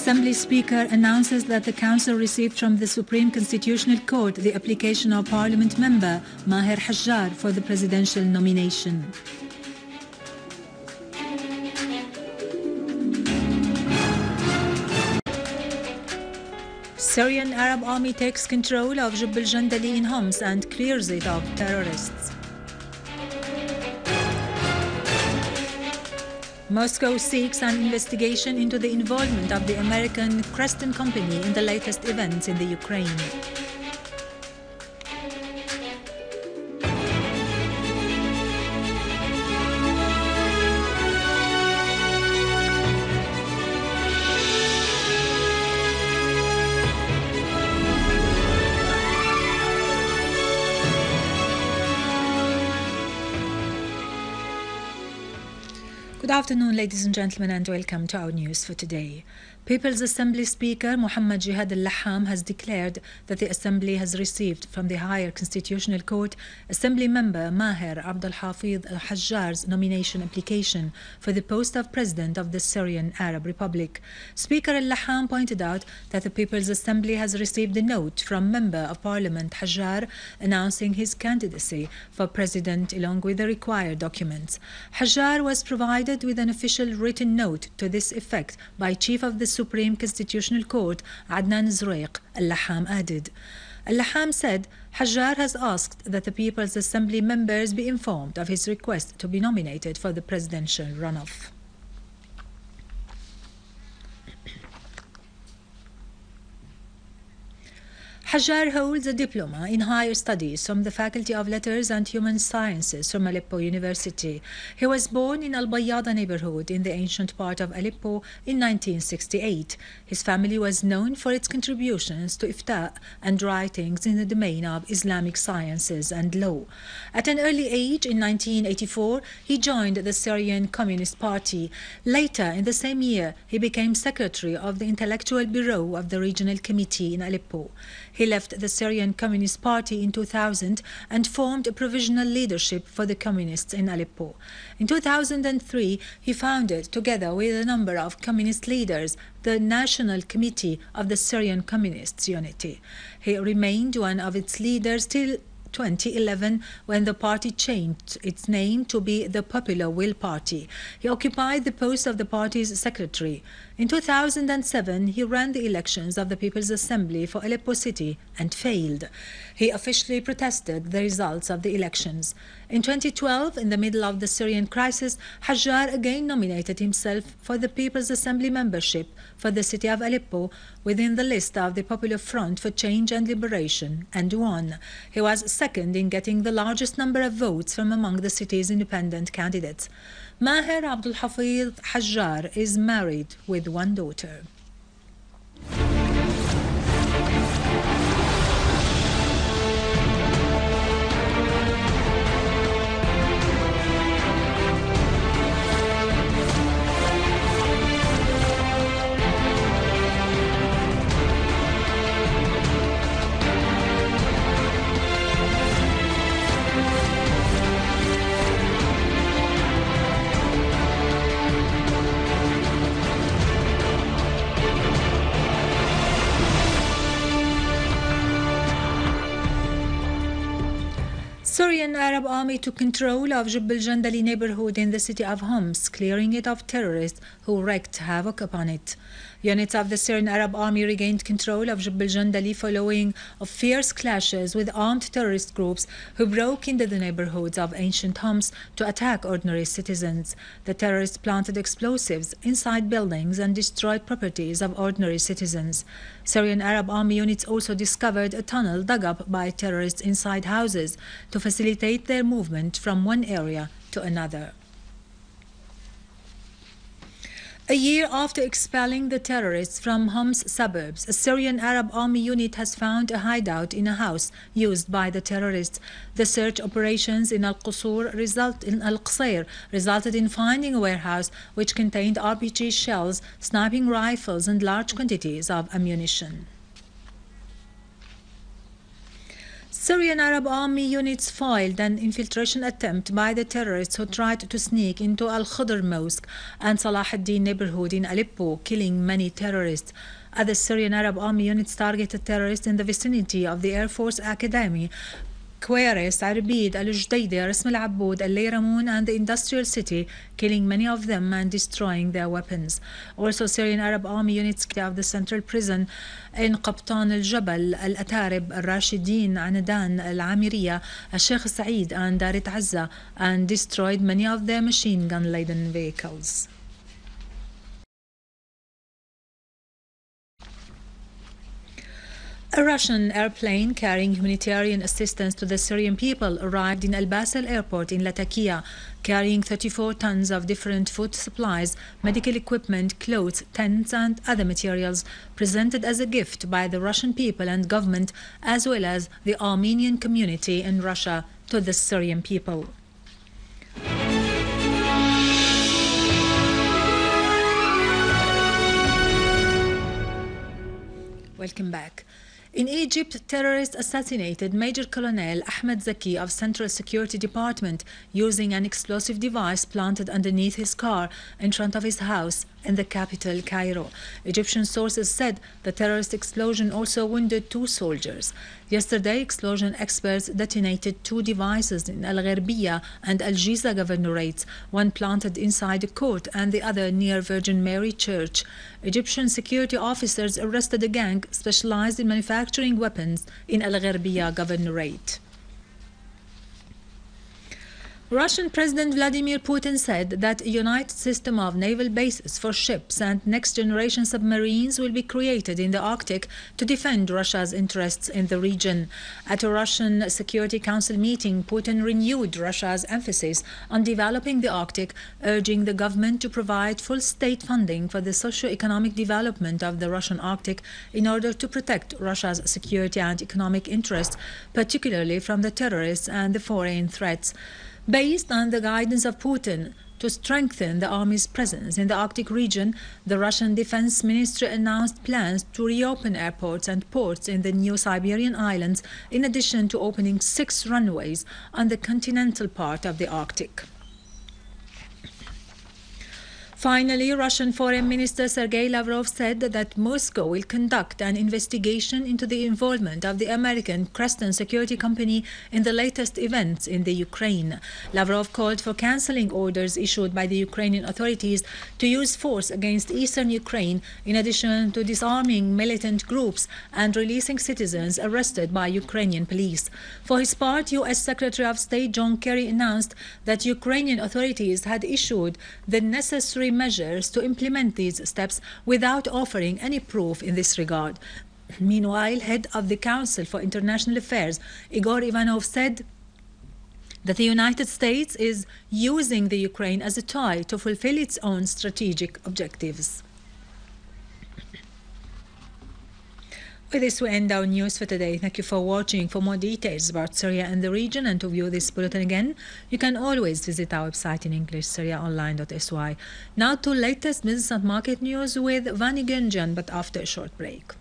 Assembly Speaker announces that the Council received from the Supreme Constitutional Court the application of Parliament member Maher Hajjar for the presidential nomination. Syrian Arab Army takes control of Jeb Al Jandali in Homs and clears it of terrorists. Moscow seeks an investigation into the involvement of the American Creston Company in the latest events in the Ukraine. Good afternoon, ladies and gentlemen, and welcome to our news for today. People's Assembly Speaker Muhammad Jihad al-Laham has declared that the Assembly has received from the Higher Constitutional Court Assembly member Maher Abdul-Hafiz Hajjar's nomination application for the post of President of the Syrian Arab Republic. Speaker al-Laham pointed out that the People's Assembly has received a note from Member of Parliament Hajjar announcing his candidacy for President along with the required documents. Hajjar was provided with an official written note to this effect by Chief of the Supreme Constitutional Court Adnan Zuraiq, al-Laham added. Al-Laham said Hajjar has asked that the People's Assembly members be informed of his request to be nominated for the presidential runoff. Hajjar holds a diploma in higher studies from the Faculty of Letters and Human Sciences from Aleppo University. He was born in Al-Bayyada neighborhood in the ancient part of Aleppo in 1968. His family was known for its contributions to Ifta and writings in the domain of Islamic sciences and law. At an early age, in 1984, he joined the Syrian Communist Party. Later, in the same year, he became secretary of the Intellectual Bureau of the Regional Committee in Aleppo. He left the Syrian Communist Party in 2000 and formed a provisional leadership for the communists in Aleppo. In 2003, he founded, together with a number of communist leaders, the National Committee of the Syrian Communists Unity. He remained one of its leaders till 2011, when the party changed its name to be the Popular Will Party. He occupied the post of the party's secretary. In 2007, he ran the elections of the People's Assembly for Aleppo City and failed. He officially protested the results of the elections. In 2012, in the middle of the Syrian crisis, Hajjar again nominated himself for the People's Assembly membership for the city of Aleppo within the list of the Popular Front for Change and Liberation and won. He was second in getting the largest number of votes from among the city's independent candidates. Maher Abdul-Hafiz Hajjar is married with one daughter. Syrian Arab Army took control of Jeb Al Jandali neighborhood in the city of Homs, clearing it of terrorists who wreaked havoc upon it. Units of the Syrian Arab Army regained control of Jeb Al Jandali following fierce clashes with armed terrorist groups who broke into the neighborhoods of ancient Homs to attack ordinary citizens. The terrorists planted explosives inside buildings and destroyed properties of ordinary citizens. Syrian Arab Army units also discovered a tunnel dug up by terrorists inside houses to facilitate their movement from one area to another. A year after expelling the terrorists from Homs suburbs, a Syrian Arab Army unit has found a hideout in a house used by the terrorists. The search operations in al-Qusur resulted in finding a warehouse which contained RPG shells, sniping rifles and large quantities of ammunition. Syrian Arab Army units foiled an infiltration attempt by the terrorists who tried to sneak into al-Khidr Mosque and Salah Eddin neighborhood in Aleppo, killing many terrorists. Other Syrian Arab Army units targeted terrorists in the vicinity of the Air Force Academy, Queres, Arbid, Al-Judayda, Rasm al-Abbud, Al-Layramun and the industrial city, killing many of them and destroying their weapons. Also, Syrian Arab Army units of the central prison in Qabtan al-Jabal, Al-Atarib, Al-Rashidin, Anadan, Al-Amiriya, Al-Sheikh Saeed and Darit Azza, and destroyed many of their machine gun-laden vehicles. A Russian airplane carrying humanitarian assistance to the Syrian people arrived in Al-Basel airport in Latakia, carrying 34 tons of different food supplies, medical equipment, clothes, tents and other materials presented as a gift by the Russian people and government as well as the Armenian community in Russia to the Syrian people. Welcome back. In Egypt, terrorists assassinated Major Colonel Ahmed Zaki of Central Security Department using an explosive device planted underneath his car in front of his house in the capital, Cairo. Egyptian sources said the terrorist explosion also wounded 2 soldiers. Yesterday, explosion experts detonated 2 devices in Al-Gharbiya and Al-Jiza governorates, one planted inside a court and the other near Virgin Mary Church. Egyptian security officers arrested a gang specialized in manufacturing weapons in Al-Gharbiya governorate. Russian President Vladimir Putin said that a united system of naval bases for ships and next-generation submarines will be created in the Arctic to defend Russia's interests in the region. At a Russian Security Council meeting, Putin renewed Russia's emphasis on developing the Arctic, urging the government to provide full state funding for the socio-economic development of the Russian Arctic in order to protect Russia's security and economic interests, particularly from the terrorists and the foreign threats. Based on the guidance of Putin to strengthen the army's presence in the Arctic region, the Russian Defense Ministry announced plans to reopen airports and ports in the new Siberian islands, in addition to opening 6 runways on the continental part of the Arctic. Finally, Russian Foreign Minister Sergei Lavrov said that Moscow will conduct an investigation into the involvement of the American Creston Security Company in the latest events in the Ukraine. Lavrov called for cancelling orders issued by the Ukrainian authorities to use force against eastern Ukraine, in addition to disarming militant groups and releasing citizens arrested by Ukrainian police. For his part, U.S. Secretary of State John Kerry announced that Ukrainian authorities had issued the necessary measures to implement these steps without offering any proof in this regard. Meanwhile, head of the Council for International Affairs, Igor Ivanov, said that the United States is using the Ukraine as a toy to fulfill its own strategic objectives. With this, we end our news for today. Thank you for watching. For more details about Syria and the region and to view this bulletin again, you can always visit our website in English, syriaonline.sy. Now to latest business and market news with Vani Gunjan, but after a short break.